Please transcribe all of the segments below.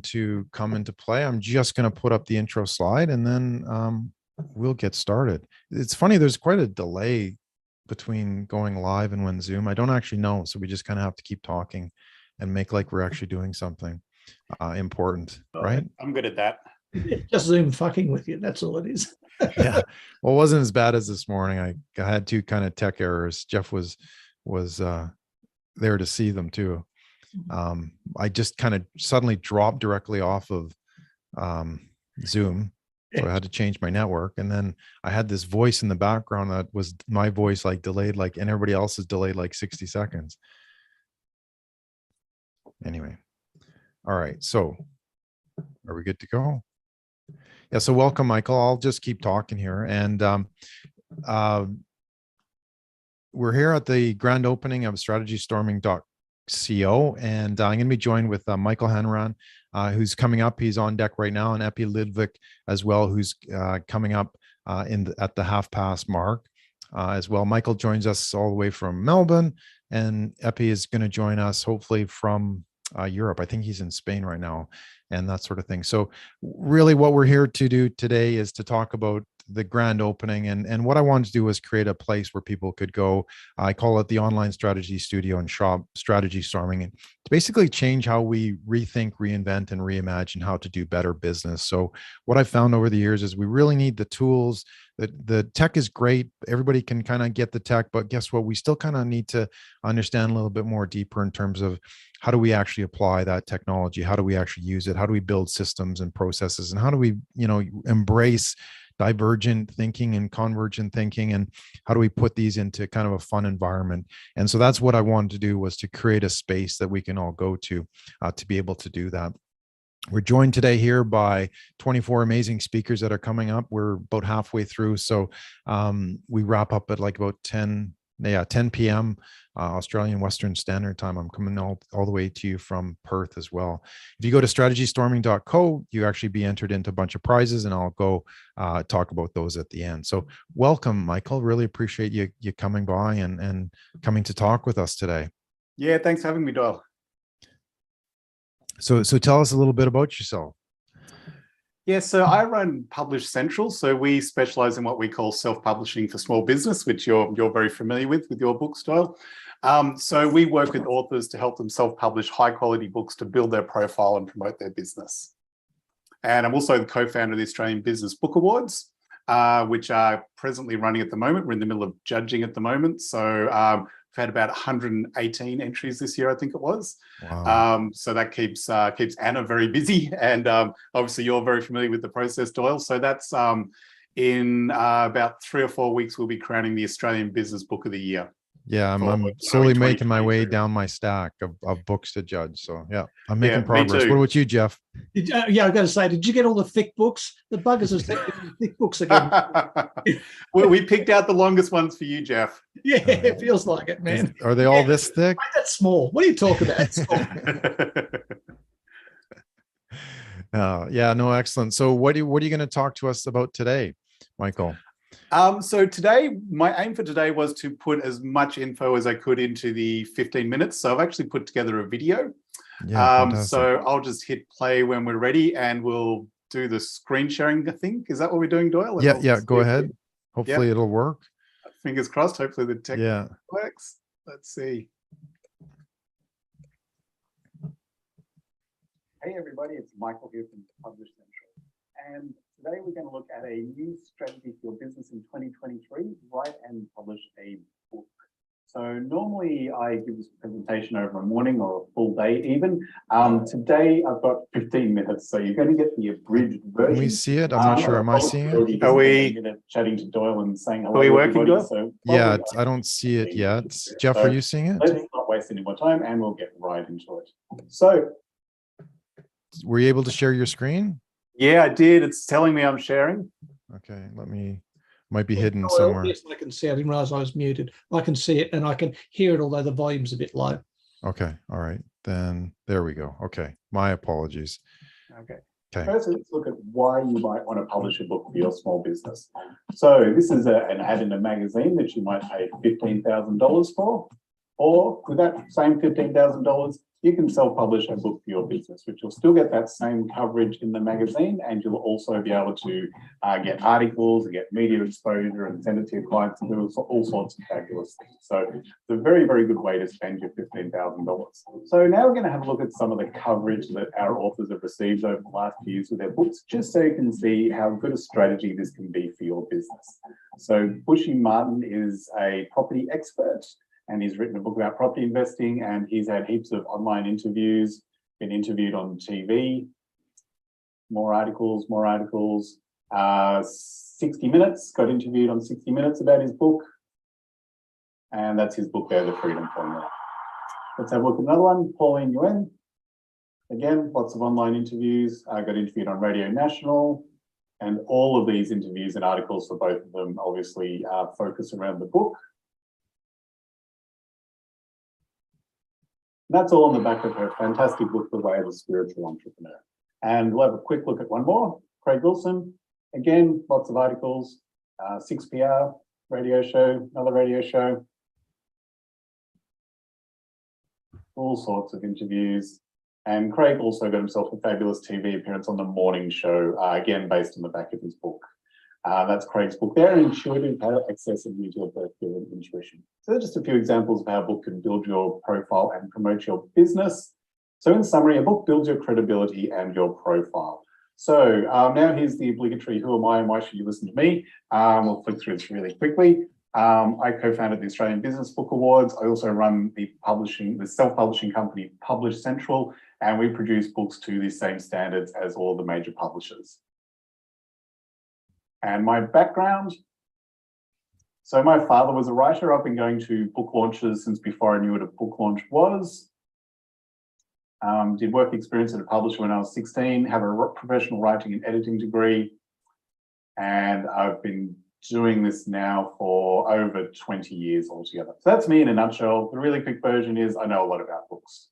to come into play. I'm just going to put up the intro slide and then we'll get started. It's funny, there's quite a delay between going live and when Zoom. I don't actually know, so we just kind of have to keep talking and make like we're actually doing something important, right? I'm good at that. Just Zoom fucking with you. That's all it is. Yeah. Well, it wasn't as bad as this morning. I had two kind of tech errors. Jeff was there to see them too. I just kind of suddenly dropped directly off of Zoom. So I had to change my network. And then I had this voice in the background that was my voice, like delayed, like, and everybody else is delayed like 60 seconds. Anyway. All right. So are we good to go? Yeah. So welcome, Michael. I'll just keep talking here. And we're here at the grand opening of Strategystorming.co, and I'm going to be joined with Michael Hanrahan, who's coming up. He's on deck right now, and Ludvik as well, who's coming up at the half past mark as well. Michael joins us all the way from Melbourne, and Epi is going to join us hopefully from Europe. I think he's in Spain right now and that sort of thing. So really what we're here to do today is to talk about the grand opening, and what I wanted to do was create a place where people could go. I call it the online strategy studio and shop, Strategystorming, and to basically change how we rethink, reinvent, and reimagine how to do better business. So what I found over the years is we really need the tools. The tech is great. Everybody can kind of get the tech, but guess what? We still kind of need to understand a little bit more deeper in terms of how do we actually apply that technology? How do we actually use it? How do we build systems and processes? And how do we, embrace divergent thinking and convergent thinking, and how do we put these into kind of a fun environment? And so that's what I wanted to do, was to create a space that we can all go to be able to do that. We're joined today here by 24 amazing speakers that are coming up. We're about halfway through, so we wrap up at like about 10 p.m. Australian Western Standard Time. I'm coming all the way to you from Perth as well. If you go to strategystorming.co, you actually be entered into a bunch of prizes, and I'll go talk about those at the end. So welcome, Michael. Really appreciate you coming by and coming to talk with us today. Yeah, thanks for having me, Doyle. So tell us a little bit about yourself. Yeah, so I run Publish Central. So we specialize in what we call self-publishing for small business, which you're very familiar with your book style. So we work with authors to help them self-publish high-quality books to build their profile and promote their business. And I'm also the co-founder of the Australian Business Book Awards, which are presently running at the moment. We're in the middle of judging at the moment. So we've had about 118 entries this year, I think it was. Wow. So that keeps Anna very busy, and obviously you're very familiar with the process, Doyle. So that's in about 3 or 4 weeks, we'll be crowning the Australian Business Book of the Year. Yeah, I'm slowly making my way down my stack of books to judge. So yeah, I'm making progress. What about you, Jeff? Yeah, I've got to say, did you get all the thick books? The buggers are thick books again. Well, we picked out the longest ones for you, Jeff. Yeah, it feels like it, man. Are they all this thick? That's small. What are you talking about? Yeah, no, excellent. So what are you going to talk to us about today, Michael? So today, my aim for today was to put as much info as I could into the 15 minutes. So I've actually put together a video. Yeah, so I'll just hit play when we're ready, and we'll do the screen sharing, I think. Is that what we're doing, Doyle? Yeah, go ahead. Hopefully it'll work. Fingers crossed. Hopefully the tech works. Let's see. Hey, everybody. It's Michael here from Publish Central. And today we're going to look at a new strategy for your business in 2023, write and publish a book. So normally I give this presentation over a morning or a full day even. Today I've got 15 minutes, so you're going to get the abridged version. Can we see it? I'm not sure. Am I seeing it? Are we chatting to Doyle and saying hello? Are we working, Doyle? So yeah, I don't see it yet. Jeff, are you seeing it? Let's not waste any more time, and we'll get right into it. So, were you able to share your screen? Yeah, I did. It's telling me I'm sharing. Okay, might be hidden somewhere. Yes, I can see. I didn't realize I was muted. I can see it and I can hear it, although the volume's a bit low. Okay, all right. Then there we go. Okay, my apologies. Okay. First, let's look at why you might want to publish a book for your small business. So this is an ad in a magazine that you might pay $15,000 for, or with that same $15,000, you can self-publish a book for your business, which will still get that same coverage in the magazine, and you'll also be able to get articles and get media exposure and send it to your clients and do all sorts of fabulous things. So it's a very, very good way to spend your $15,000. So now we're going to have a look at some of the coverage that our authors have received over the last few years with their books, just so you can see how good a strategy this can be for your business. So Bushy Martin is a property expert, and he's written a book about property investing, and he's had heaps of online interviews, been interviewed on TV, more articles, 60 Minutes, got interviewed on 60 Minutes about his book. And that's his book there, The Freedom Formula. Let's have a look at another one, Pauline Yuen. Again, lots of online interviews, got interviewed on Radio National, and all of these interviews and articles for both of them obviously focus around the book. That's all on the back of her fantastic book, The Way of the Spiritual Entrepreneur. And we'll have a quick look at one more, Craig Wilson. Again, lots of articles, 6PR, radio show, another radio show. All sorts of interviews. And Craig also got himself a fabulous TV appearance on the morning show, again, based on the back of his book. That's Craig's book there, Intuitive How to Access and Use Your Birth-Given Intuition. So just a few examples of how a book can build your profile and promote your business. So in summary, a book builds your credibility and your profile. So now here's the obligatory, who am I and why should you listen to me? We'll flick through this really quickly. I co-founded the Australian Business Book Awards. I also run the self-publishing company Publish Central, and we produce books to the same standards as all the major publishers. And my background, so my father was a writer. I've been going to book launches since before I knew what a book launch was. Did work experience at a publisher when I was 16, have a professional writing and editing degree, and I've been doing this now for over 20 years altogether. So that's me in a nutshell. The really quick version is I know a lot about books.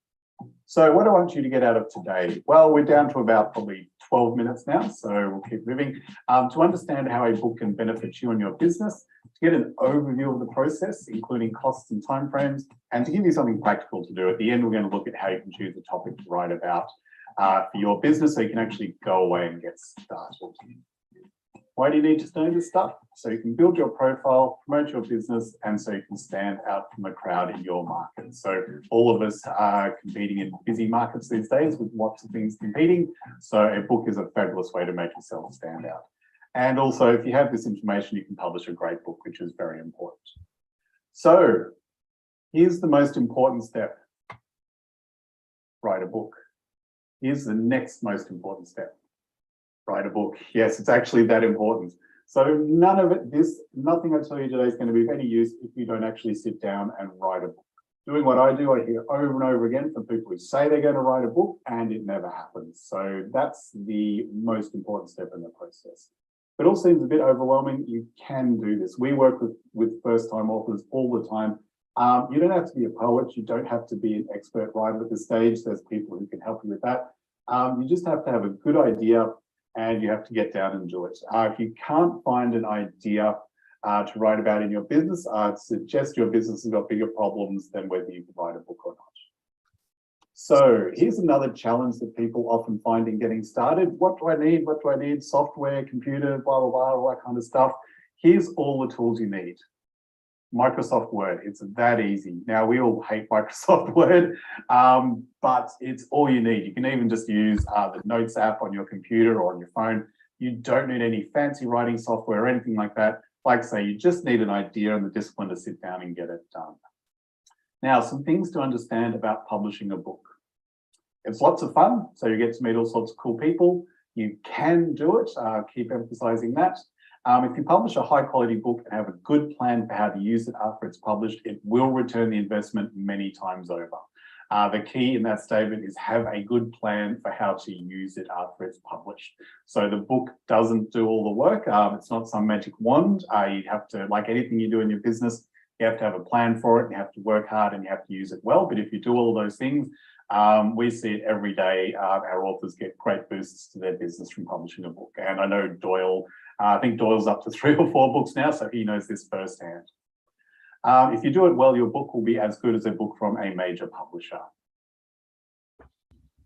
So what do I want you to get out of today? Well, we're down to about probably 12 minutes now, so we'll keep moving. To understand how a book can benefit you and your business, to get an overview of the process, including costs and timeframes, and to give you something practical to do. At the end, we're going to look at how you can choose a topic to write about for your business so you can actually go away and get started. Why do you need to know this stuff? So you can build your profile, promote your business, and so you can stand out from the crowd in your market. So all of us are competing in busy markets these days with lots of things competing. So a book is a fabulous way to make yourself stand out. And also, if you have this information, you can publish a great book, which is very important. So here's the most important step. Write a book. Here's the next most important step. Write a book. Yes, it's actually that important. So nothing I tell you today is going to be of any use if you don't actually sit down and write a book. Doing what I do, I hear over and over again from people who say they're going to write a book and it never happens. So that's the most important step in the process. It all seems a bit overwhelming. You can do this. We work with first-time authors all the time. You don't have to be a poet. You don't have to be an expert writer at this stage. There's people who can help you with that. You just have to have a good idea and you have to get down and do it. If you can't find an idea to write about in your business, I'd suggest your business has got bigger problems than whether you can write a book or not. So here's another challenge that people often find in getting started. What do I need? What do I need? Software, computer, blah, blah, blah, all that kind of stuff. Here's all the tools you need. Microsoft Word, it's that easy. Now, we all hate Microsoft Word, but it's all you need. You can even just use the Notes app on your computer or on your phone. You don't need any fancy writing software or anything like that. Like I say, you just need an idea and the discipline to sit down and get it done. Now, some things to understand about publishing a book. It's lots of fun, so you get to meet all sorts of cool people. You can do it, keep emphasizing that. If you publish a high quality book and have a good plan for how to use it after it's published, it will return the investment many times over. The key in that statement is have a good plan for how to use it after it's published. So the book doesn't do all the work. It's not some magic wand. You have to, like anything you do in your business, you have to have a plan for it, you have to work hard and you have to use it well. But if you do all of those things, we see it every day. Our authors get great boosts to their business from publishing a book. And I know Doyle, I think Doyle's up to 3 or 4 books now, so he knows this firsthand. If you do it well, your book will be as good as a book from a major publisher.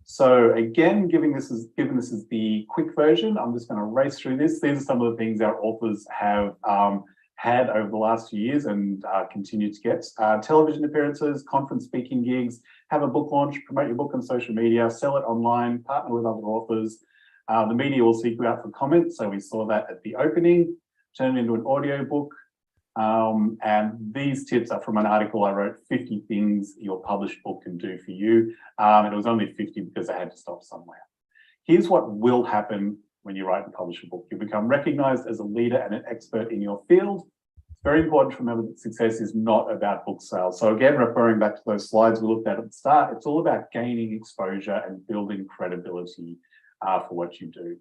So again, given this is the quick version, I'm just going to race through this. These are some of the things our authors have had over the last few years and continue to get. Television appearances, conference speaking gigs, have a book launch, promote your book on social media, sell it online, partner with other authors. The media will seek you out for comments. So we saw that at the opening, turn it into an audio book. And these tips are from an article I wrote, 50 things your published book can do for you. And it was only 50 because I had to stop somewhere. Here's what will happen when you write and publish a book. You become recognized as a leader and an expert in your field. It's very important to remember that success is not about book sales. So again, referring back to those slides we looked at the start, it's all about gaining exposure and building credibility for what you do.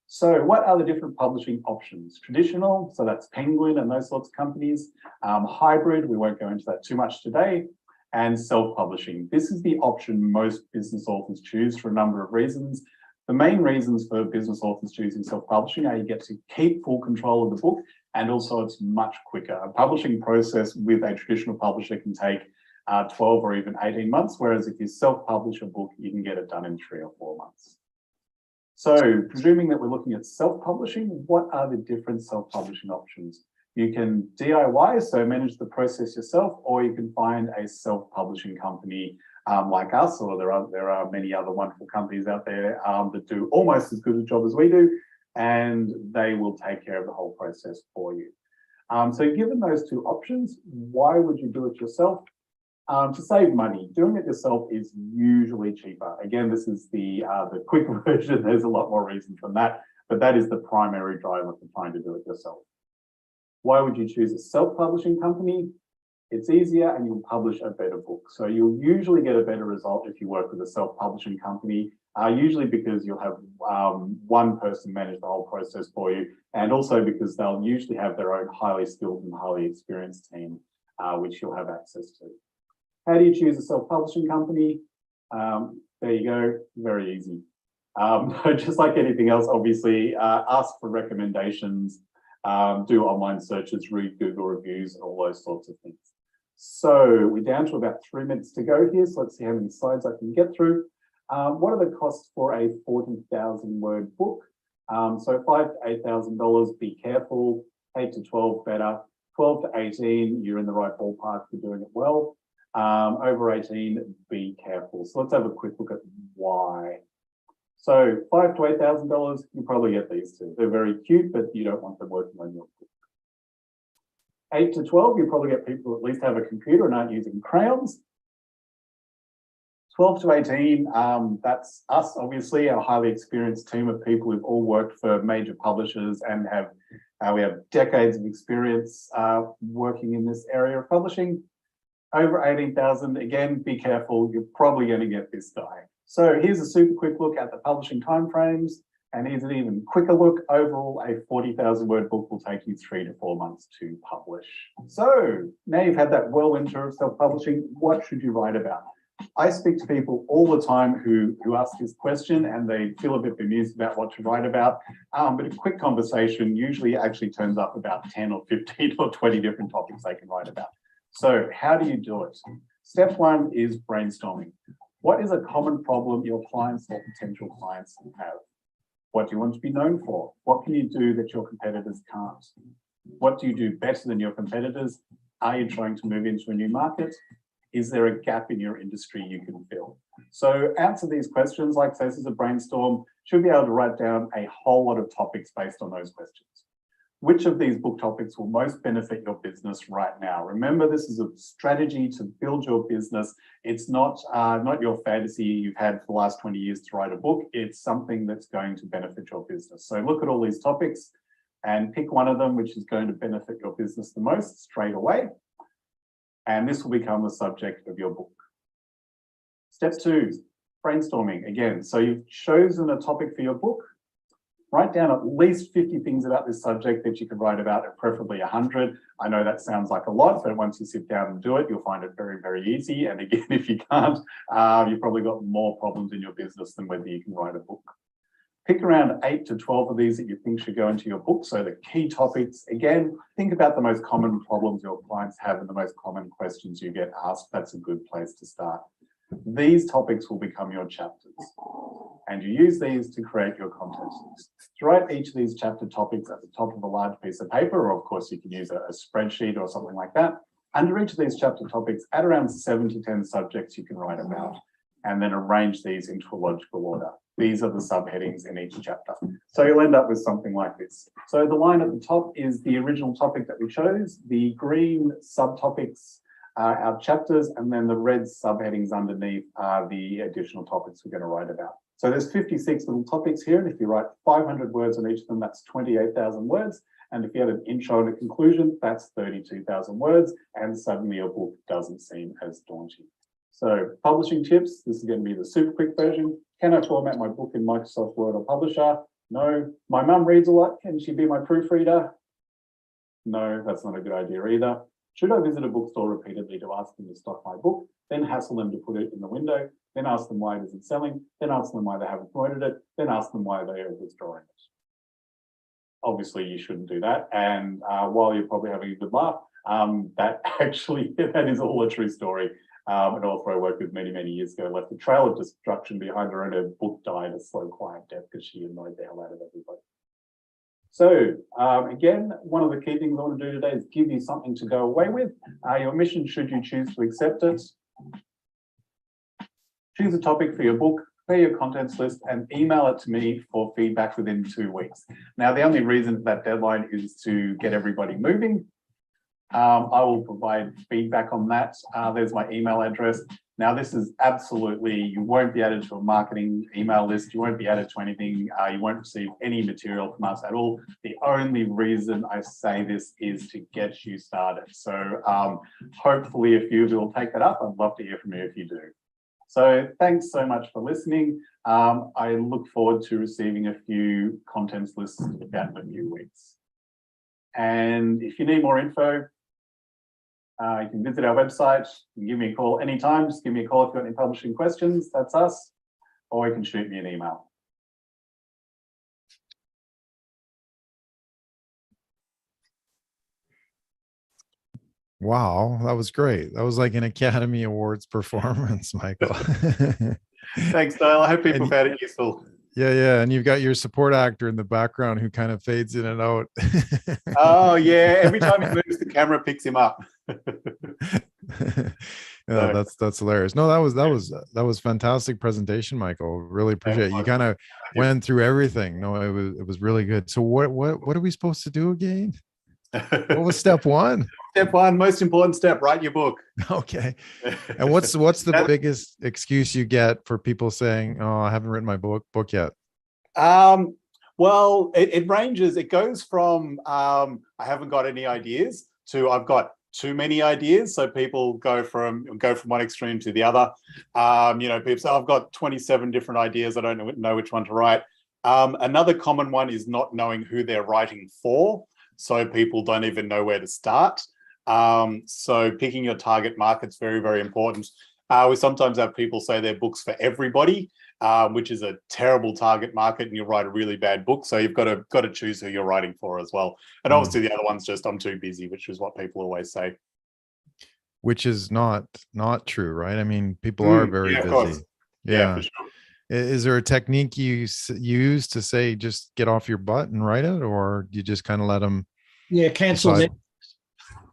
So what are the different publishing options? Traditional, so that's Penguin and those sorts of companies. Hybrid, we won't go into that too much today. And self-publishing. This is the option most business authors choose for a number of reasons. The main reasons for business authors choosing self-publishing are you get to keep full control of the book, and also it's much quicker. A publishing process with a traditional publisher can take 12 or even 18 months, whereas if you self-publish a book, you can get it done in 3 or 4 months. So presuming that we're looking at self-publishing, what are the different self-publishing options? You can DIY, so manage the process yourself, or you can find a self-publishing company like us, or there are many other wonderful companies out there that do almost as good a job as we do, and they will take care of the whole process for you. So given those two options, why would you do it yourself? To save money. Doing it yourself is usually cheaper. Again, this is the quick version. There's a lot more reasons than that, but that is the primary driver for trying to do it yourself. Why would you choose a self-publishing company? It's easier and you'll publish a better book. So you'll usually get a better result if you work with a self-publishing company, usually because you'll have one person manage the whole process for you, and also because they'll usually have their own highly skilled and highly experienced team, which you'll have access to. How do you choose a self-publishing company? There you go, very easy. Just like anything else, obviously, ask for recommendations, do online searches, read Google reviews, all those sorts of things. So we're down to about 3 minutes to go here. So let's see how many slides I can get through. What are the costs for a 40,000 word book? So $5,000 to $8,000, be careful. 8 to 12 better. 12 to 18, you're in the right ballpark for doing it well. Over 18, be careful. So let's have a quick look at why. So $5,000 to $8,000, you probably get these two. They're very cute, but you don't want them working on your book. 8 to 12, you probably get people who at least have a computer and aren't using crayons. 12 to 18, that's us, obviously, our highly experienced team of people who've all worked for major publishers and we have decades of experience working in this area of publishing. Over 18,000, again, be careful, you're probably going to get this guy. So here's a super quick look at the publishing timeframes, and here's an even quicker look. Overall, a 40,000 word book will take you 3 to 4 months to publish. So now you've had that whirlwind tour of self-publishing, what should you write about? I speak to people all the time who ask this question and they feel a bit bemused about what to write about. But a quick conversation usually actually turns up about 10 or 15 or 20 different topics they can write about. So how do you do it? Step 1 is brainstorming. What is a common problem your clients or potential clients have? What do you want to be known for? What can you do that your competitors can't? What do you do better than your competitors? Are you trying to move into a new market? Is there a gap in your industry you can fill? So answer these questions, like this is a brainstorm, should be able to write down a whole lot of topics based on those questions. Which of these book topics will most benefit your business right now? Remember, this is a strategy to build your business. It's not your fantasy you've had for the last 20 years to write a book. It's something that's going to benefit your business. So look at all these topics and pick one of them which is going to benefit your business the most straight away. And this will become the subject of your book. Step 2, brainstorming again. So you've chosen a topic for your book. Write down at least 50 things about this subject that you can write about, and preferably 100. I know that sounds like a lot, but once you sit down and do it, you'll find it very, very easy. And again, if you can't, you've probably got more problems in your business than whether you can write a book. Pick around 8 to 12 of these that you think should go into your book. So the key topics, again, think about the most common problems your clients have and the most common questions you get asked. That's a good place to start. These topics will become your chapters. And you use these to create your content list. To write each of these chapter topics at the top of a large piece of paper, or of course you can use a spreadsheet or something like that. Under each of these chapter topics, add around 7 to 10 subjects you can write about, and then arrange these into a logical order. These are the subheadings in each chapter. So you'll end up with something like this. So the line at the top is the original topic that we chose. The green subtopics are our chapters, and then the red subheadings underneath are the additional topics we're going to write about. So there's 56 little topics here, and if you write 500 words on each of them, that's 28,000 words. And if you add an intro and a conclusion, that's 32,000 words, and suddenly your book doesn't seem as daunting. So publishing tips, this is going to be the super quick version. Can I format my book in Microsoft Word or Publisher? No. My mum reads a lot. Can she be my proofreader? No, that's not a good idea either. Should I visit a bookstore repeatedly to ask them to stock my book, then hassle them to put it in the window, then ask them why it isn't selling, then ask them why they haven't promoted it, then ask them why they are withdrawing it? Obviously, you shouldn't do that. And while you're probably having a good laugh, that is all a true story. An author I worked with many, many years ago left a trail of destruction behind her, and her book died a slow, quiet death because she annoyed the hell out of everybody. So again, one of the key things I want to do today is give you something to go away with. Your mission, should you choose to accept it, choose a topic for your book, prepare your contents list, and email it to me for feedback within 2 weeks. Now, the only reason for that deadline is to get everybody moving. I will provide feedback on that. There's my email address. Now, this is absolutely, you won't be added to a marketing email list. You won't be added to anything. You won't receive any material from us at all. The only reason I say this is to get you started. So hopefully a few of you will take that up. I'd love to hear from you if you do. So thanks so much for listening. I look forward to receiving a few contents lists to look at in a few weeks. And if you need more info, you can visit our website. You can give me a call anytime. Just give me a call if you've got any publishing questions. That's us. Or you can shoot me an email. Wow, that was great. That was like an Academy Awards performance, Michael. Thanks, Doyle. I hope people found it useful. Yeah. And you've got your support actor in the background who kind of fades in and out. Oh, yeah. Every time he moves, the camera picks him up. Yeah, that's hilarious. No, that was fantastic presentation, Michael. Really appreciate it. You kind of went through everything. No, it was really good. So what are we supposed to do again? What was step one? Step one, most important step, write your book. Okay. And what's the biggest excuse you get for people saying, oh, I haven't written my book yet? Well, it ranges. It goes from I haven't got any ideas to I've got too many ideas. So people go from one extreme to the other. People say, I've got 27 different ideas. I don't know which one to write. Another common one is not knowing who they're writing for. So people don't even know where to start. So picking your target market's very, very important. We sometimes have people say their book's for everybody, which is a terrible target market, and you'll write a really bad book. So you've got to choose who you're writing for as well. And obviously the other one's just I'm too busy, which is what people always say. Which is not true, right? I mean, people are very busy. Yeah. For sure. Is there a technique you use to say just get off your butt and write it, or do you just kind of let them? Yeah, cancel Netflix.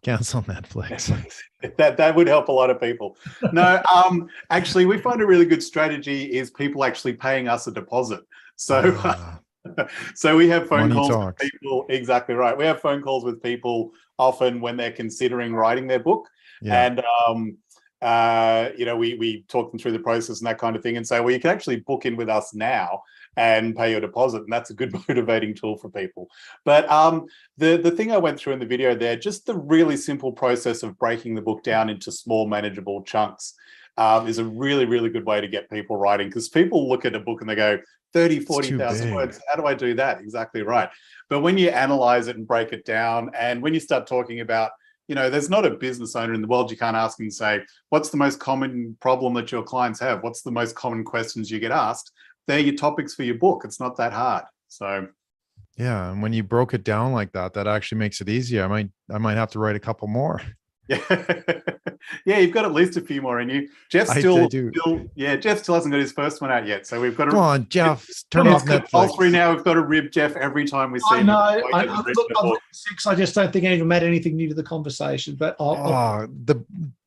Cancel Netflix. That would help a lot of people. No, actually, we find a really good strategy is people actually paying us a deposit. So, so we have phone calls with people. Exactly right. We have phone calls with people often when they're considering writing their book, and we talk them through the process and that kind of thing, and say, well, you can actually book in with us now and pay your deposit, and that's a good motivating tool for people. But the thing I went through in the video there, just the really simple process of breaking the book down into small, manageable chunks is a really, really good way to get people writing, because people look at a book and they go, 30, 40,000 words, how do I do that? Exactly right. But when you analyze it and break it down, and when you start talking about, there's not a business owner in the world you can't ask and say, what's the most common problem that your clients have? What's the most common questions you get asked? They're your topics for your book. It's not that hard. So yeah, and when you broke it down like that, that actually makes it easier. I might have to write a couple more. Yeah, you've got at least a few more in you. Jeff I still, do. Jeff still hasn't got his first one out yet. So we've got to. Come on, Jeff, turn It's off Netflix. compulsory now. We've got to rib Jeff every time we see him. Look, I've written 6. I just don't think any of them add anything new to the conversation. But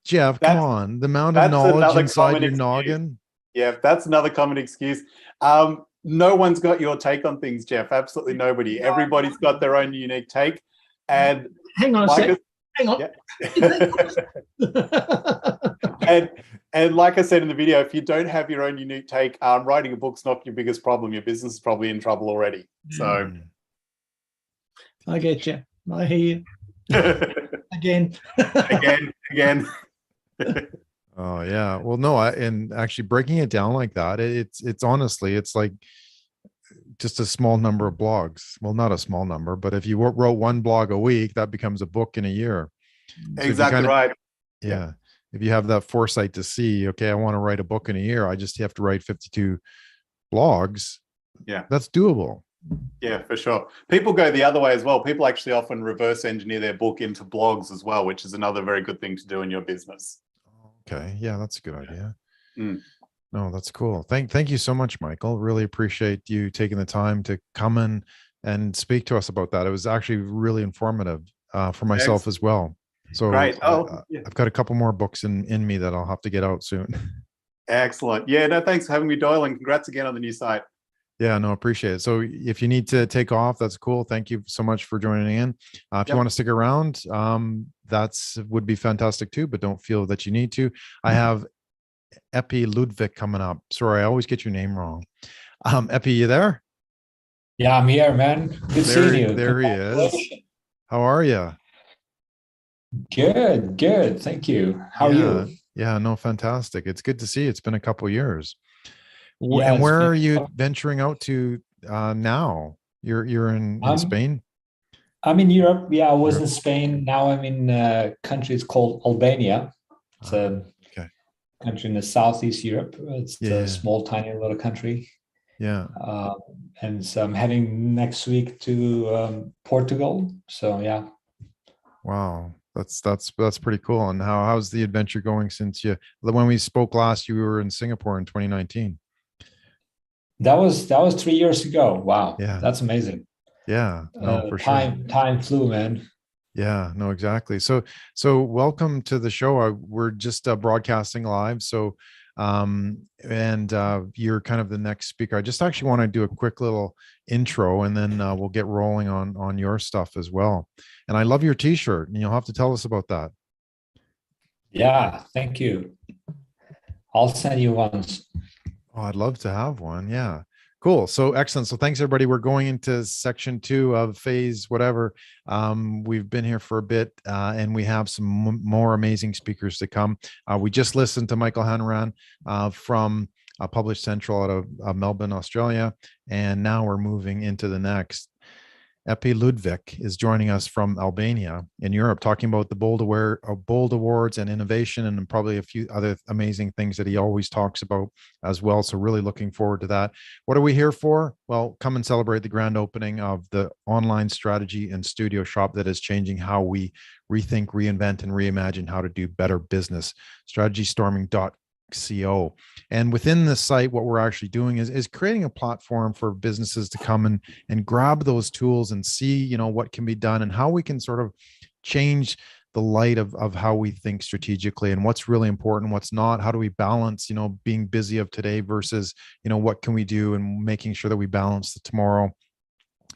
Jeff, come on, the amount of That's knowledge another inside common your excuse. noggin. Yeah, that's another common excuse. No one's got your take on things, Jeff. Absolutely nobody. Everybody's got their own unique take. And hang on a sec. Hang on. Yeah. and like I said in the video, if you don't have your own unique take, writing a book's not your biggest problem. Your business is probably in trouble already. So I get you. I hear you. Again. Again. Oh yeah. Well, no, and actually breaking it down like that, it's honestly, it's like just a small number of blogs. Well, not a small number, but if you wrote one blog a week, that becomes a book in a year. So exactly right. Yeah. If you have that foresight to see, okay, I want to write a book in a year, I just have to write 52 blogs. Yeah. That's doable. Yeah, for sure. People go the other way as well. People actually often reverse engineer their book into blogs as well, which is another very good thing to do in your business. Okay. Yeah, that's a good idea. Mm. No, that's cool. Thank you so much, Michael. Really appreciate you taking the time to come in and speak to us about that. It was actually really informative for myself as well. So great. I've got a couple more books in me that I'll have to get out soon. Excellent. Yeah, no, thanks for having me, Doyle, and congrats again on the new site. Yeah, no, appreciate it. So if you need to take off, that's cool. Thank you so much for joining in. If you want to stick around, would be fantastic too, but don't feel that you need to. I have Epi Ludvik coming up. Sorry, I always get your name wrong. Epi, you there? Yeah, I'm here, man. Good seeing you. There he is. How are you? Good. Thank you. How are you? Yeah, no, fantastic. It's good to see you. It's been a couple of years. Yeah, and where are you venturing out to now? You're in Spain? I'm in Europe. Yeah, I was in Spain. Now I'm in a country. It's called Albania. It's a country in the Southeast Europe. It's a small, tiny little country. Yeah. And so I'm heading next week to Portugal. So yeah. Wow. That's pretty cool. And how's the adventure going since when we spoke last, you were in Singapore in 2019? That was 3 years ago. Wow. Yeah. That's amazing. Yeah. No, for sure. Time flew, man. Yeah, no, exactly. So welcome to the show. We're just broadcasting live. So, you're kind of the next speaker. I just actually want to do a quick little intro, and then we'll get rolling on your stuff as well. And I love your t-shirt, and you'll have to tell us about that. Yeah, thank you. I'll send you one. Oh, I'd love to have one. Yeah. Cool. So excellent. So thanks everybody. We're going into section 2 of phase whatever. We've been here for a bit and we have some more amazing speakers to come. We just listened to Michael Hanrahan from Publish Central out of Melbourne, Australia. And now we're moving into the next. Epi Ludvik is joining us from Albania in Europe, talking about the Bold Awards and innovation, and probably a few other amazing things that he always talks about as well. So really looking forward to that. What are we here for? Well, come and celebrate the grand opening of the online strategy and studio shop that is changing how we rethink, reinvent, and reimagine how to do better business. Strategystorming.co. And within the site, what we're actually doing is creating a platform for businesses to come and grab those tools and see, what can be done and how we can sort of change the light of how we think strategically and what's really important, what's not. How do we balance, being busy of today versus, what can we do and making sure that we balance the tomorrow,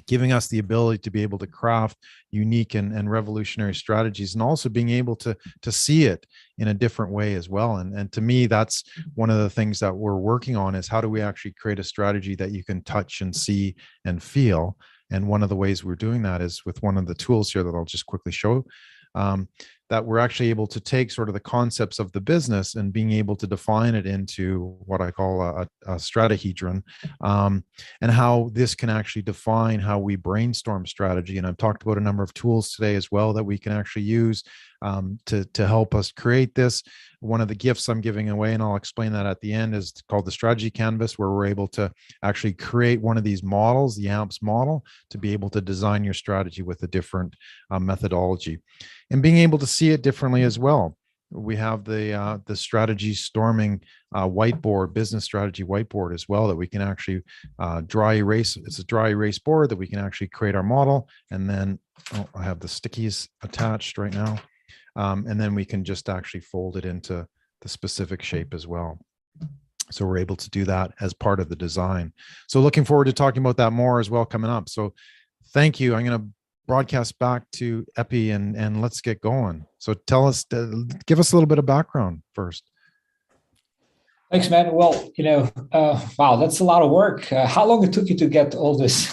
giving us the ability to be able to craft unique and revolutionary strategies, and also being able to see it in a different way as well. And to me, that's one of the things that we're working on, is how do we actually create a strategy that you can touch and see and feel. And one of the ways we're doing that is with one of the tools here that I'll just quickly show, that we're actually able to take sort of the concepts of the business and being able to define it into what I call a strategyhedron, and how this can actually define how we brainstorm strategy. And I've talked about a number of tools today as well that we can actually use to help us create this. One of the gifts I'm giving away, and I'll explain that at the end, is called the strategy canvas, where we're able to actually create one of these models, the AMPS model, to be able to design your strategy with a different methodology. And being able to see it differently as well. We have the strategy storming whiteboard, business strategy whiteboard as well, that we can actually dry erase. It's a dry erase board that we can actually create our model, and then I have the stickies attached right now, and then we can just actually fold it into the specific shape as well. So we're able to do that as part of the design. So looking forward to talking about that more as well coming up. So thank you. I'm going to broadcast back to Epi and let's get going. So tell us, give us a little bit of background first. Thanks, man. Well, wow, that's a lot of work. How long it took you to get all this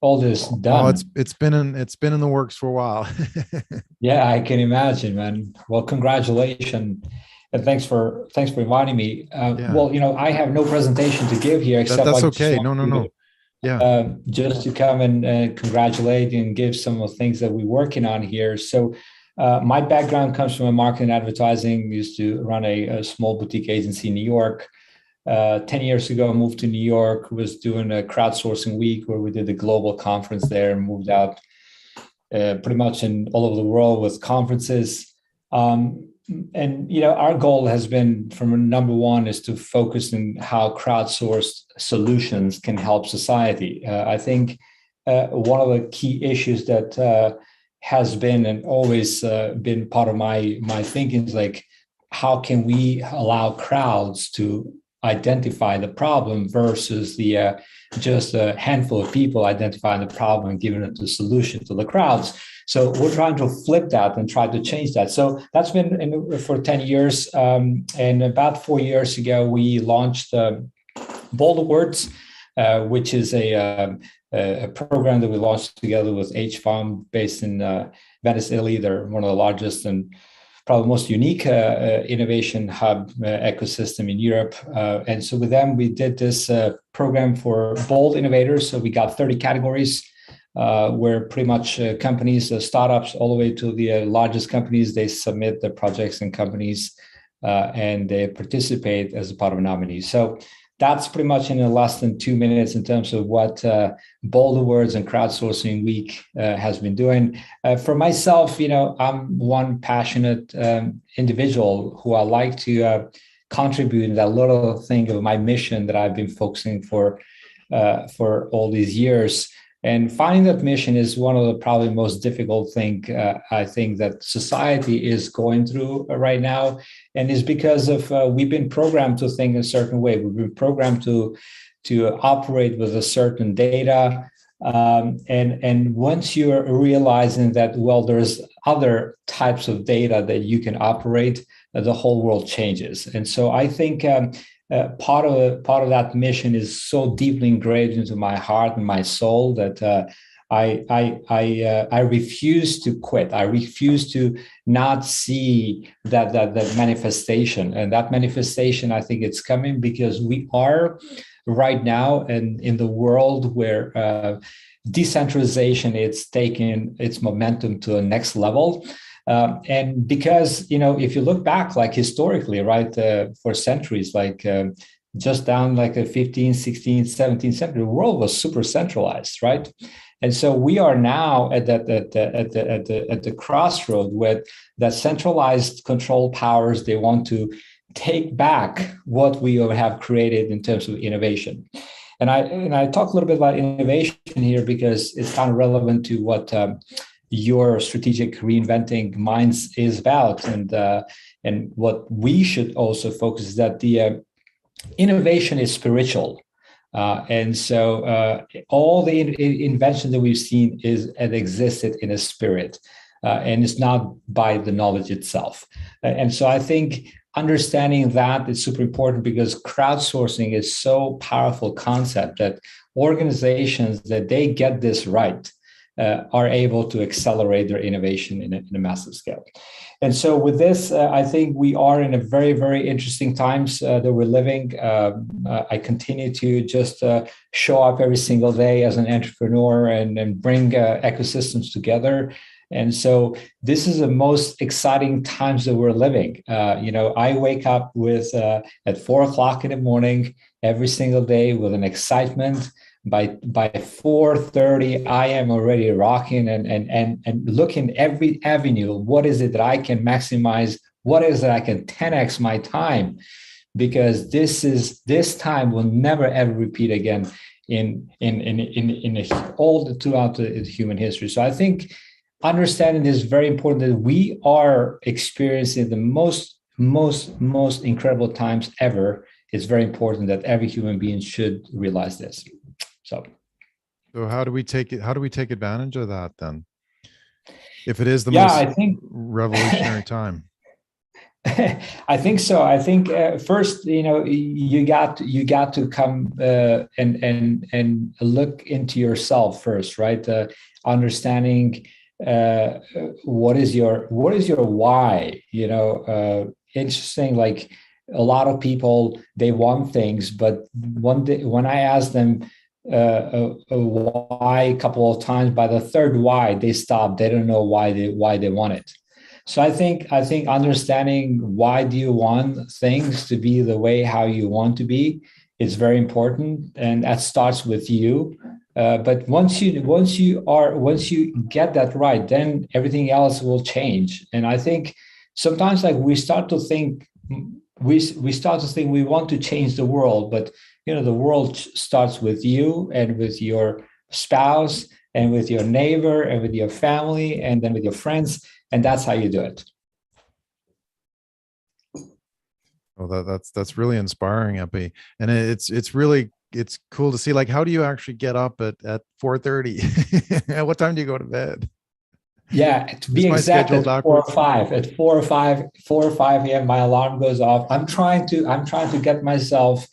done? Oh, it's been in the works for a while. Yeah, I can imagine, man. Well, congratulations. And thanks for inviting me. Yeah. Well, I have no presentation to give here except that's okay. No. Yeah. Just to come and congratulate and give some of the things that we're working on here. So my background comes from marketing and advertising. I used to run a small boutique agency in New York. 10 years ago, I moved to New York, was doing a crowdsourcing week where we did a global conference there and moved out pretty much in all over the world with conferences. And our goal has been, from number one, is to focus on how crowdsourced solutions can help society. I think one of the key issues that has been and always been part of my thinking is like, how can we allow crowds to identify the problem versus the just a handful of people identifying the problem and giving it the solution to the crowds. So we're trying to flip that and try to change that. So that's been for 10 years. And about 4 years ago, we launched Bolder Words, which is a program that we launched together with HFAM based in Venice, Italy. They're one of the largest and probably most unique innovation hub ecosystem in Europe. And so with them, we did this program for bold innovators. So we got 30 categories where pretty much companies, startups, all the way to the largest companies, they submit their projects and companies and they participate as a part of a nominee. So that's pretty much in less than 2 minutes in terms of what Bolder Words and Crowdsourcing Week has been doing. For myself, I'm one passionate individual who I like to contribute in that little thing of my mission that I've been focusing for all these years. And finding that mission is one of the probably most difficult thing I think that society is going through right now, and is because of we've been programmed to think a certain way. We've been programmed to operate with a certain data, and once you're realizing that there's other types of data that you can operate, the whole world changes. And so I think. Part of that mission is so deeply engraved into my heart and my soul that I refuse to quit. I refuse to not see that manifestation. And that manifestation, I think it's coming because we are right now in the world where decentralization is taking its momentum to a next level. And because, if you look back, like historically, right, for centuries, like just down like the 15th, 16th, 17th century, the world was super centralized, right? And so we are now at the crossroad where that centralized control powers, they want to take back what we have created in terms of innovation. And I talk a little bit about innovation here because it's kind of relevant to what your strategic reinventing minds is about, and what we should also focus is that the innovation is spiritual, and so all the invention that we've seen existed in a spirit, and it's not by the knowledge itself. And so I think understanding that is super important because crowdsourcing is so powerful concept that organizations that they get this right are able to accelerate their innovation in a massive scale. And so with this, I think we are in a very, very interesting times that we're living. I continue to just show up every single day as an entrepreneur and bring ecosystems together. And so this is the most exciting times that we're living. I wake up with at 4 o'clock in the morning every single day with an excitement by 4:30, I am already rocking and looking every avenue. What is it that I can maximize? What is it I can 10x my time? Because this time will never ever repeat again all throughout the human history. So I think understanding this is very important, that we are experiencing the most incredible times ever. It's very important that every human being should realize this. So how do we take it? How do we take advantage of that then? If it is the I think revolutionary time. I think so. I think first, you got to come and look into yourself first, right? Understanding what is your why. Interesting. Like a lot of people, they want things, but one day when I ask them why a couple of times, by the third why, they stop. They don't know why they want it. So I think understanding why do you want things to be the way how you want to be is very important, and that starts with you. But once you get that right, then everything else will change. And I think sometimes like we start to think we want to change the world, but the world starts with you and with your spouse and with your neighbor and with your family and then with your friends. And that's how you do it. Well, that's really inspiring, Epi. And it's cool to see, like, how do you actually get up at 4:30? What time do you go to bed? Yeah, to be exact, at 4 or 5. At 4 or 5 a.m. my alarm goes off. I'm trying to get myself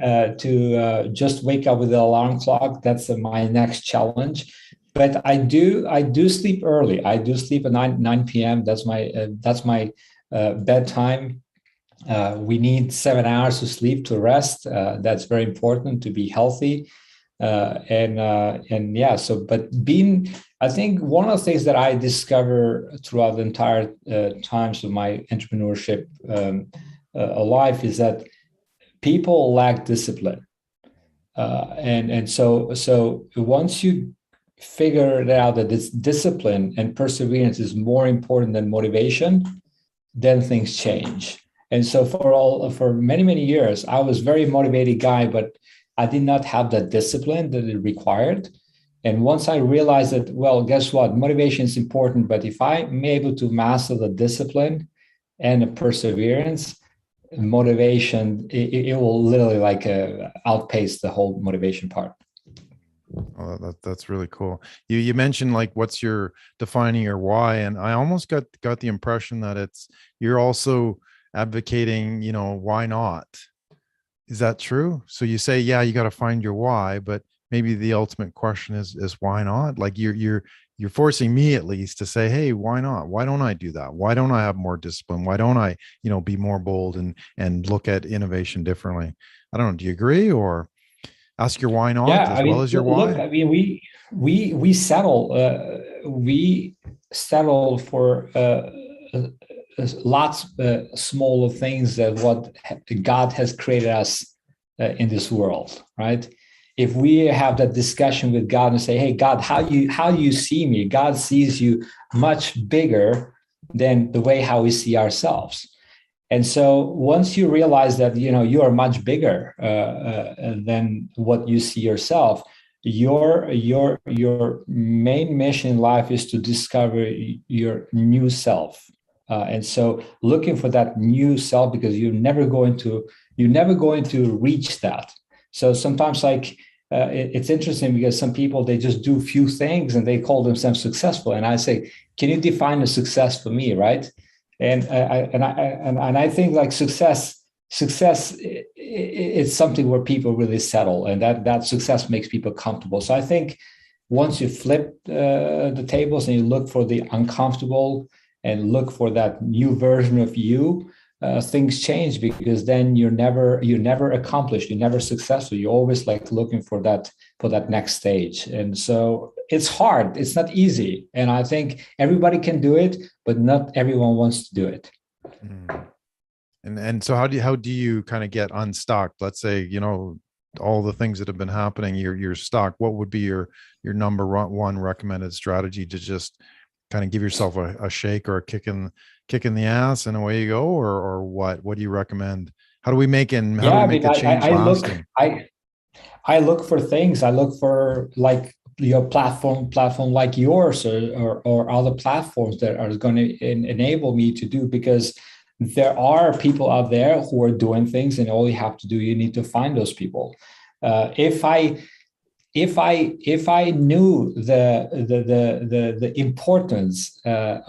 to just wake up with the alarm clock. That's my next challenge. But I do sleep early. I do sleep at 9 p.m. That's my bedtime. We need 7 hours of sleep to rest. That's very important to be healthy. I think one of the things that I discover throughout the entire times of my entrepreneurship life is that people lack discipline. So once you figure out that this discipline and perseverance is more important than motivation, then things change. And so for many years, I was a very motivated guy, but I did not have that discipline that it required. And once I realized that, well, guess what? Motivation is important, but if I'm able to master the discipline and the perseverance, motivation, it will literally outpace the whole motivation part. Oh, that's really cool. You mentioned like what's your defining your why, and I almost got the impression that you're also advocating, why not? Is that true? So you say, yeah, you got to find your why, but maybe the ultimate question is why not? Like you're forcing me at least to say, hey, why not? Why don't I do that? Why don't I have more discipline? Why don't I, be more bold and look at innovation differently? I don't know. Do you agree, or ask your why not well as your why? Look, I mean, we settle for lots smaller things than what God has created us in this world, right? If we have that discussion with God and say, hey, God, how you see me? God sees you much bigger than the way how we see ourselves. And so once you realize that, you are much bigger than what you see yourself, your main mission in life is to discover your new self. And so looking for that new self, because you're never going to reach that. So sometimes it's interesting because some people, they just do few things and they call themselves successful. And I say, can you define a success for me, right? And I think like success is something where people really settle, and that success makes people comfortable. So I think once you flip the tables and you look for the uncomfortable and look for that new version of you, things change, because then you're never accomplished, you're never successful. You're always looking for that next stage. And so it's hard, it's not easy. And I think everybody can do it, but not everyone wants to do it. And so how do you kind of get unstuck? Let's say, all the things that have been happening, you're stuck, what would be your number one recommended strategy to just kind of give yourself a shake or a kick in the ass and away you go, or what do you recommend? How do we make the change lasting? I look for things. I look for like your platform like yours, or other platforms that are going to enable me to do, because there are people out there who are doing things, and all you have to do, you need to find those people. If I knew the importance and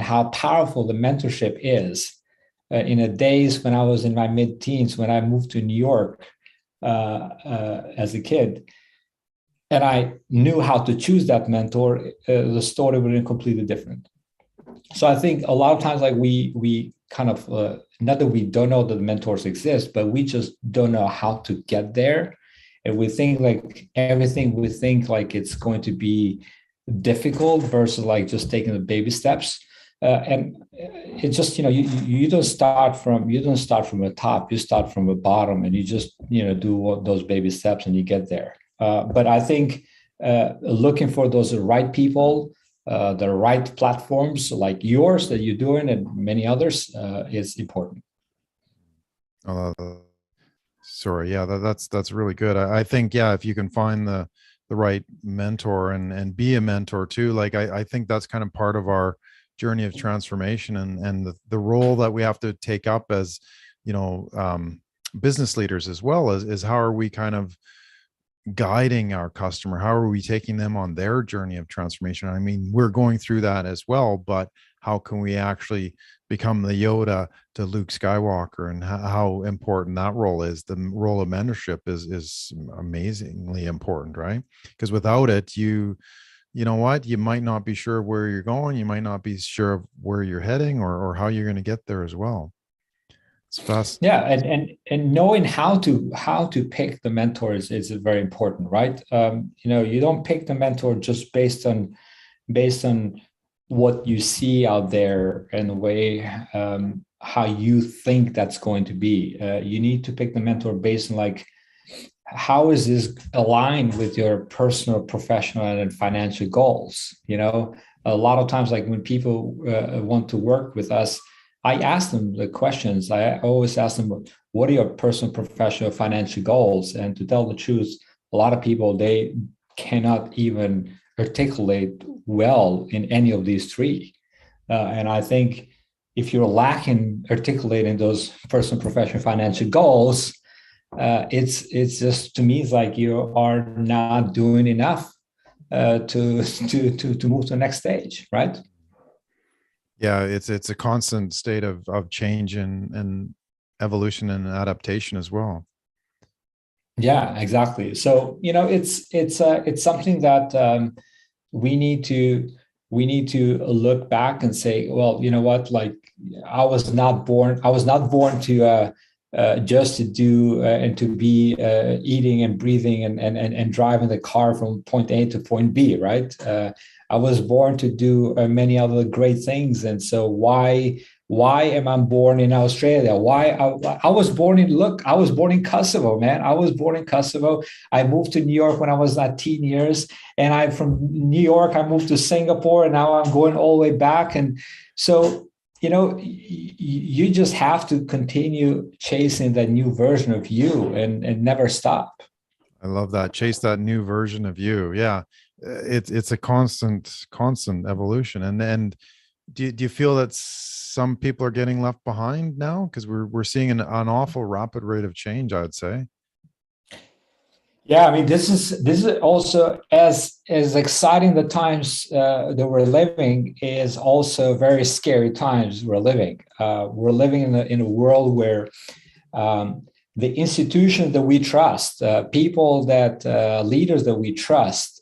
how powerful the mentorship is, in the days when I was in my mid-teens, when I moved to New York as a kid, and I knew how to choose that mentor, the story would have been completely different. So I think a lot of times, like we kind of, not that we don't know that mentors exist, but we just don't know how to get there. And we think like everything, we think like it's going to be difficult versus like just taking the baby steps. And it's just, you don't start from the top, you start from the bottom, and you just, do those baby steps and you get there. But I think looking for those right people, the right platforms like yours that you're doing, and many others, is important. Sorry, yeah, that's really good. I think, yeah, if you can find the right mentor and be a mentor too, like I think that's kind of part of our journey of transformation, and the role that we have to take up as business leaders, as well as how are we kind of guiding our customer, how are we taking them on their journey of transformation. I mean, we're going through that as well, but how can we actually become the Yoda to Luke Skywalker, and how important that role is. The role of mentorship is amazingly important, right? Because without it, you know what, you might not be sure where you're going, you might not be sure of where you're heading, or how you're going to get there as well. It's fast. Yeah, and knowing how to pick the mentors is very important, right? You don't pick the mentor just based on what you see out there and the way how you think that's going to be. You need to pick the mentor based on like, how is this aligned with your personal, professional, and financial goals? A lot of times, like when people want to work with us, I ask them the questions. I always ask them, what are your personal, professional, financial goals? And to tell the truth, a lot of people, they cannot even articulate well in any of these three. And I think if you're lacking articulating those personal, professional, financial goals, it's just, to me, it's like you are not doing enough to move to the next stage, right? Yeah, it's a constant state of change and evolution and adaptation as well. Yeah, exactly. So it's something that we need to look back and say, well, you know what? Like, I was not born to just to do and to be eating and breathing and driving the car from point A to point B, right? I was born to do many other great things, and so why am I born in Australia? Why I was born in Kosovo, man. I was born in Kosovo. I moved to New York when I was 19 years, and I'm from New York. I moved to Singapore, and now I'm going all the way back. And so, you just have to continue chasing that new version of you and never stop. I love that. Chase that new version of you. Yeah. It's a constant evolution. And do you feel that some people are getting left behind now? Because we're seeing an awful rapid rate of change, I would say. Yeah, I mean, this is also as exciting the times that we're living, is also very scary times we're living. We're living in a world where the institutions that we trust, people that leaders that we trust,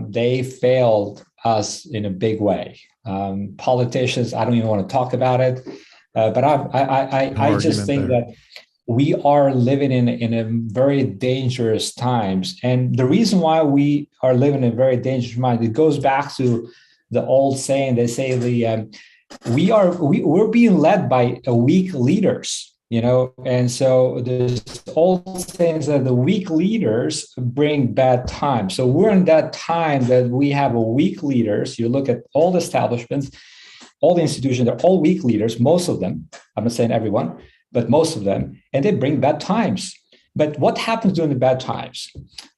they failed us in a big way. Politicians, I don't even want to talk about it, but I just think that we are living in a very dangerous times. And the reason why we are living in a very dangerous time, it goes back to the old saying. They say we're being led by weak leaders. And so there's all things that the weak leaders bring bad times. So we're in that time that we have a weak leaders. You look at all the establishments, all the institutions, they're all weak leaders, most of them. I'm not saying everyone, but most of them, and they bring bad times. But what happens during the bad times?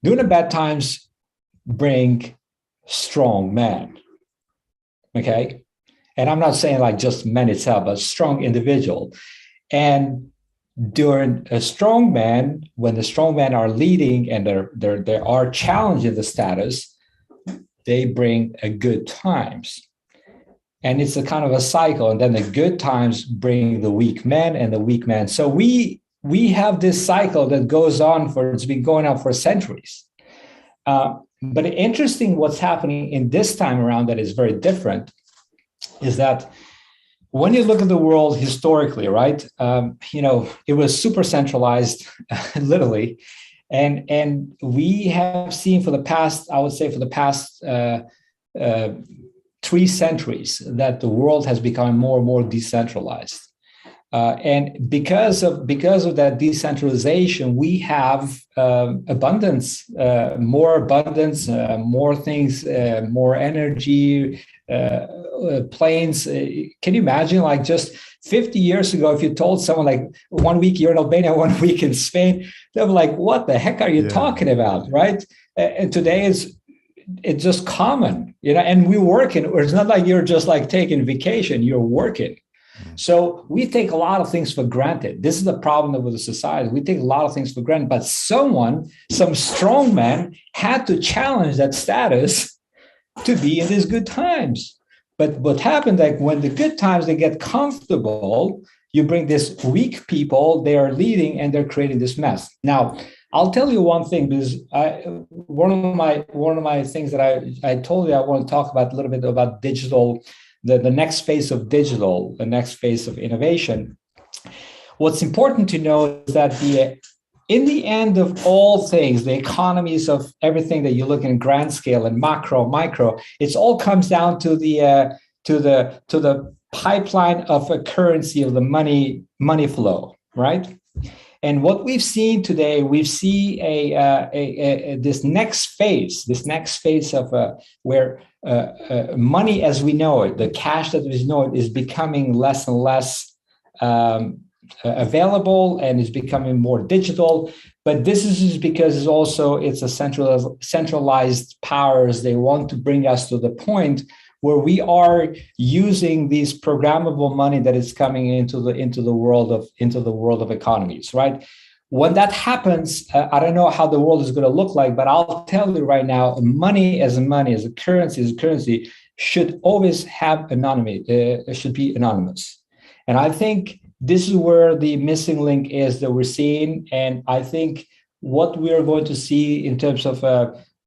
During the bad times, bring strong men, okay? And I'm not saying like just men itself, but strong individual. And during a strong man, when the strong men are leading and they are challenging the status, they bring a good times. And it's a kind of a cycle. And then the good times bring the weak men and the weak men. So we have this cycle that goes on it's been going on for centuries. But interesting what's happening in this time around that is very different is that when you look at the world historically, right, it was super centralized, literally. And we have seen for the past, I would say for the past 3 centuries that the world has become more and more decentralized. And because of that decentralization, we have abundance, more things, more energy, planes. Can you imagine, like just 50 years ago, if you told someone like 1 week you're in Albania, 1 week in Spain, they'll be like, what the heck are you talking about, right? And today it's just common, and we're working. It's not like you're just like taking vacation, you're working. So we take a lot of things for granted. This is the problem with the society. We take a lot of things for granted, but some strong man had to challenge that status to be in these good times. But what happened, like when the good times, they get comfortable, you bring this weak people, they are leading and they're creating this mess. Now, I'll tell you one thing, because one of my things that I told you I want to talk about a little bit about digital, the next phase of digital, the next phase of innovation. What's important to know is that in the end of all things, the economies of everything that you look in grand scale and macro, micro, it all comes down to the pipeline of a currency of the money flow, right? And what we've seen today, we see this next phase of where money as we know it, the cash that we know it, is becoming less and less available and is becoming more digital. But this is because it's a centralized powers. They want to bring us to the point where we are using these programmable money that is coming into the world of economies, right? When that happens, I don't know how the world is going to look like, but I'll tell you right now, money as a currency should always have anonymity. It should be anonymous, and I think this is where the missing link is that we're seeing. And I think what we are going to see in terms of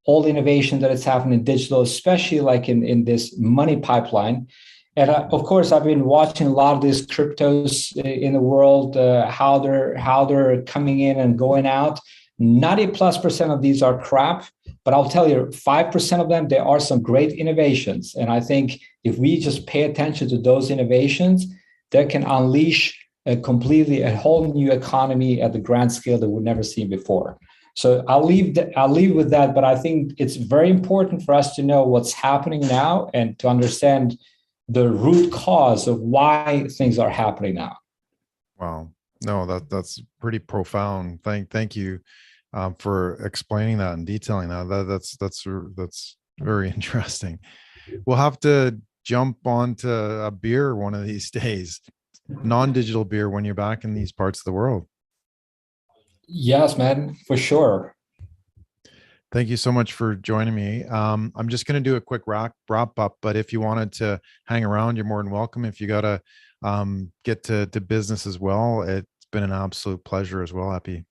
all the innovation that is happening in digital, especially like in this money pipeline. And of course, I've been watching a lot of these cryptos in the world, how they're coming in and going out. 90+% of these are crap, but I'll tell you, 5% of them, there are some great innovations. And I think if we just pay attention to those innovations, that can unleash a whole new economy at the grand scale that we've never seen before. So I'll leave with that, but I think it's very important for us to know what's happening now and to understand the root cause of why things are happening now. Wow, no, that's pretty profound. Thank you for explaining that and detailing that. That's very interesting. We'll have to jump onto a beer one of these days, non-digital beer, when you're back in these parts of the world. Yes, man, for sure. Thank you so much for joining me. I'm just going to do a quick wrap up, but if you wanted to hang around, you're more than welcome. If you got to get to business as well, it's been an absolute pleasure as well, Epi.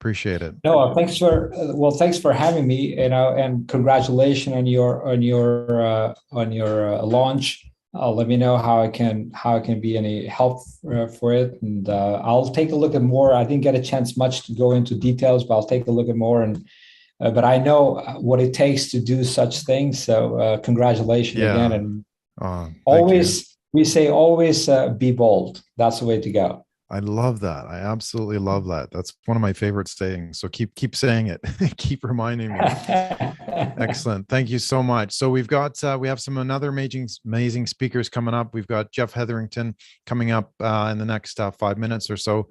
Appreciate it. No, thanks for having me, and congratulations on your launch. Let me know how I can be any help for it, and I'll take a look at more. I didn't get a chance much to go into details, but I'll take a look at more. And but I know what it takes to do such things. So congratulations again, and always we say always be bold. That's the way to go. I love that. I absolutely love that. That's one of my favorite sayings. So keep saying it. Keep reminding me. Excellent. Thank you so much. So we have some another amazing speakers coming up. We've got Jeff Hetherington coming up in the next 5 minutes or so,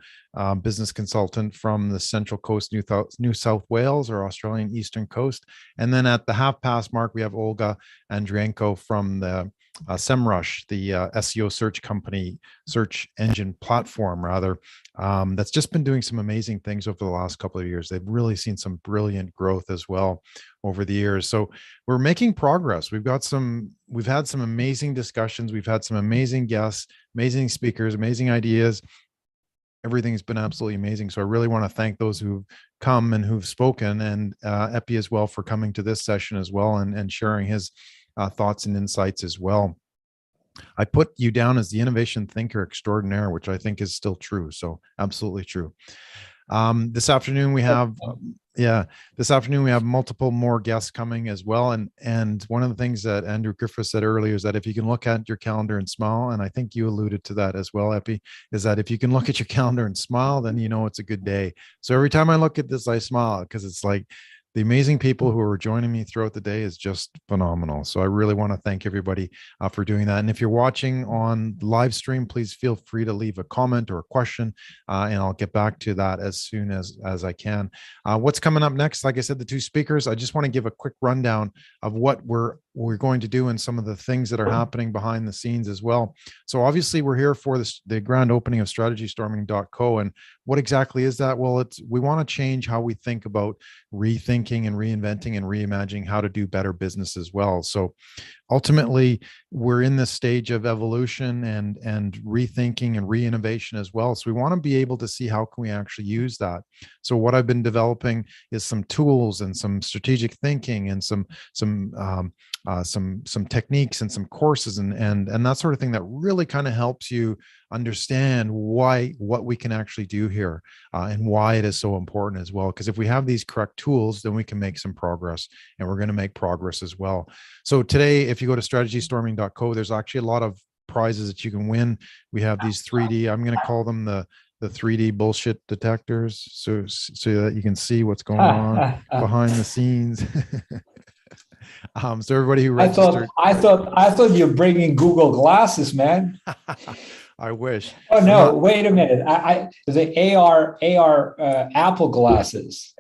business consultant from the Central Coast, New South Wales, or Australian Eastern Coast. And then at the half past mark, we have Olga Andrienko from the SEMrush, the SEO search engine platform, rather, that's just been doing some amazing things over the last couple of years. They've really seen some brilliant growth as well over the years. So we're making progress. We've had some amazing discussions. We've had some amazing guests, amazing speakers, amazing ideas. Everything's been absolutely amazing. So I really want to thank those who've come and who've spoken, and Epi as well for coming to this session as well, and sharing his thoughts and insights as well. I put you down as the innovation thinker extraordinaire, which I think is still true. So absolutely true. This afternoon we have, multiple more guests coming as well. And one of the things that Andrew Griffith said earlier is that if you can look at your calendar and smile, and I think you alluded to that as well, Epi, is that if you can look at your calendar and smile, then you know it's a good day. So every time I look at this, I smile, because it's like, the amazing people who are joining me throughout the day is just phenomenal. So I really want to thank everybody for doing that. And if you're watching on live stream, please feel free to leave a comment or a question, and I'll get back to that as soon as I can. What's coming up next? Like I said, the two speakers, I just want to give a quick rundown of what we're going to do and some of the things that are happening behind the scenes as well. So obviously we're here for the grand opening of strategystorming.co. And what exactly is that? Well, we want to change how we think about rethinking and reinventing and reimagining how to do better business as well. So ultimately, we're in this stage of evolution and rethinking and re-innovation as well. So we want to be able to see how can we actually use that. So what I've been developing is some tools and some strategic thinking and some techniques and some courses and that sort of thing that really kind of helps you understand what we can actually do here, and why it is so important as well. Because if we have these correct tools, then we can make some progress, and we're going to make progress as well. So today, if you go to strategystorming.co, there's actually a lot of prizes that you can win. We have these 3D, I'm going to call them the 3D bullshit detectors, so that you can see what's going on behind the scenes. So everybody who registered, I thought you're bringing Google glasses, man. I wish. Oh no! Wait a minute. The AR Apple glasses.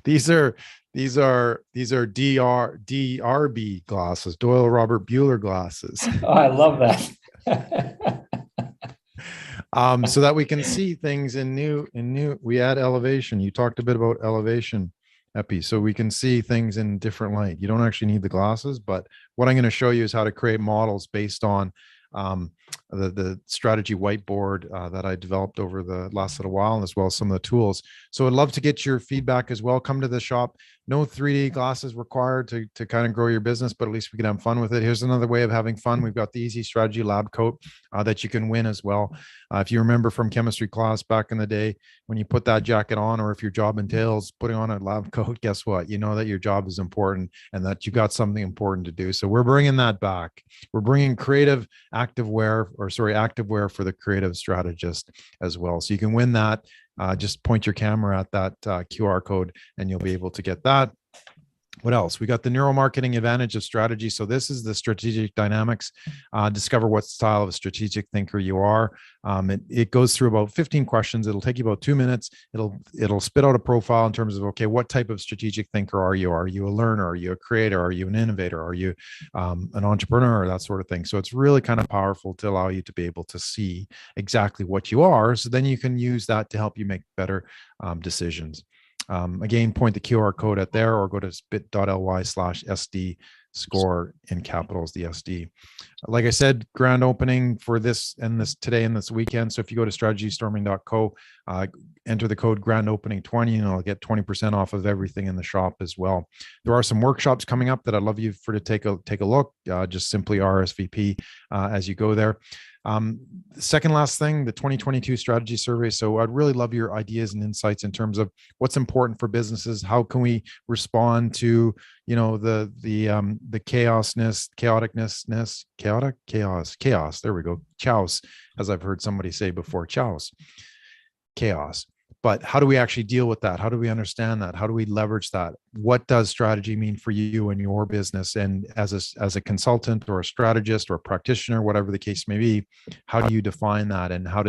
These are DRB glasses, Doyle Robert Buehler glasses. Oh, I love that. So that we can see things in new. We add elevation. You talked a bit about elevation, Epi, so we can see things in different light. You don't actually need the glasses, but what I'm going to show you is how to create models based on the strategy whiteboard that I developed over the last little while, and as well as some of the tools. So I'd love to get your feedback as well. Come to the shop. No 3D glasses required to kind of grow your business, but at least we can have fun with it. Here's another way of having fun. We've got the Easy Strategy Lab Coat that you can win as well. If you remember from chemistry class back in the day, when you put that jacket on, or if your job entails putting on a lab coat, guess what? You know that your job is important and that you got something important to do. So we're bringing that back. We're bringing creative activewear for the creative strategist as well. So you can win that. Just point your camera at that QR code and you'll be able to get that. What else? We got the neuromarketing advantage of strategy. So this is the strategic dynamics. Discover what style of a strategic thinker you are. It goes through about 15 questions. It'll take you about 2 minutes. It'll spit out a profile in terms of, okay, what type of strategic thinker are you? Are you a learner? Are you a creator? Are you an innovator? Are you an entrepreneur? That sort of thing. So it's really kind of powerful to allow you to be able to see exactly what you are. So then you can use that to help you make better decisions. Again, point the QR code at there, or go to bit.ly/SD score in capitals, the SD. Like I said, grand opening for this today and this weekend. So if you go to strategystorming.co, enter the code grand opening 20, and I'll get 20% off of everything in the shop as well. There are some workshops coming up that I'd love you to take a look. Just simply RSVP as you go there. Second last thing, the 2022 strategy survey. So I'd really love your ideas and insights in terms of what's important for businesses. How can we respond to, you know, the chaos. There we go. Chaos, as I've heard somebody say before, chaos. But how do we actually deal with that? How do we understand that? How do we leverage that? What does strategy mean for you and your business? And as a consultant or a strategist or a practitioner, whatever the case may be, how do you define that? And how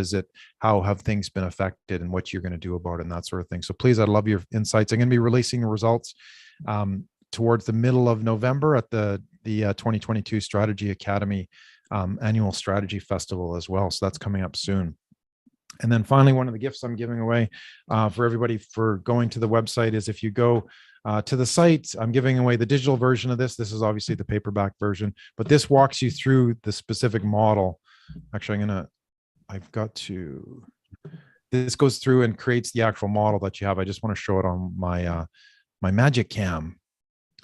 have things been affected and what you're going to do about it and that sort of thing. So please, I'd love your insights. I'm going to be releasing the results towards the middle of November at the 2022 Strategy Academy annual strategy festival as well. So that's coming up soon. And then finally, one of the gifts I'm giving away for everybody for going to the website is if you go to the site, I'm giving away the digital version of this. This is obviously the paperback version, but this walks you through the specific model. Actually, this goes through and creates the actual model that you have. I just want to show it on my my Magic Cam.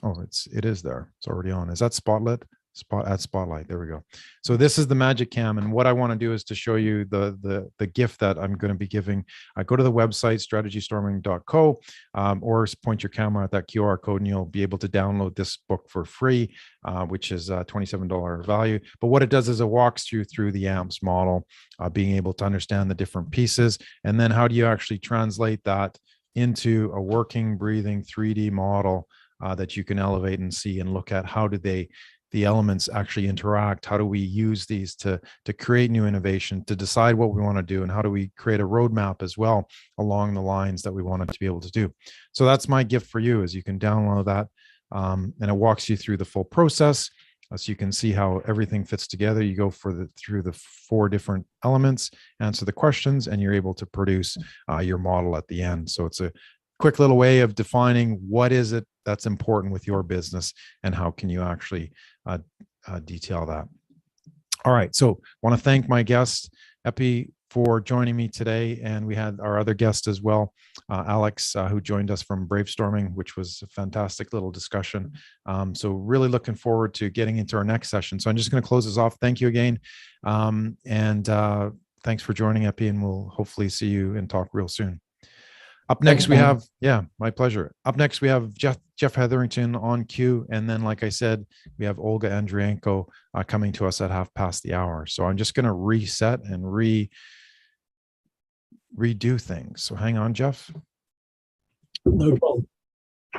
Oh, it is there. It's already on. Is that spotlit? Spotlight. There we go. So this is the Magic Cam, and what I want to do is to show you the gift that I'm going to be giving. I go to the website strategystorming.co, or point your camera at that QR code, and you'll be able to download this book for free, which is $27 value. But what it does is it walks you through the AMPS model, being able to understand the different pieces, and then how do you actually translate that into a working, breathing 3D model that you can elevate and see and look at. How do the elements actually interact? How do we use these to create new innovation, to decide what we want to do, and how do we create a roadmap as well along the lines that we want it to be able to do? So that's my gift for you, is you can download that, and it walks you through the full process, so you can see how everything fits together. You go through the 4 different elements, answer the questions, and you're able to produce your model at the end. So it's a quick little way of defining what is it that's important with your business and how can you actually detail that. All right, so I want to thank my guest Epi for joining me today, and we had our other guest as well, Alex, who joined us from Bravestorming, which was a fantastic little discussion. So really looking forward to getting into our next session. So I'm just going to close this off. Thank you again, and thanks for joining, Epi, and we'll hopefully see you and talk real soon. Up next, we have, my pleasure. Up next, we have Jeff Hetherington on cue. And then, like I said, we have Olga Andrienko coming to us at 1:30. So I'm just going to reset and redo things. So hang on, Jeff. No problem.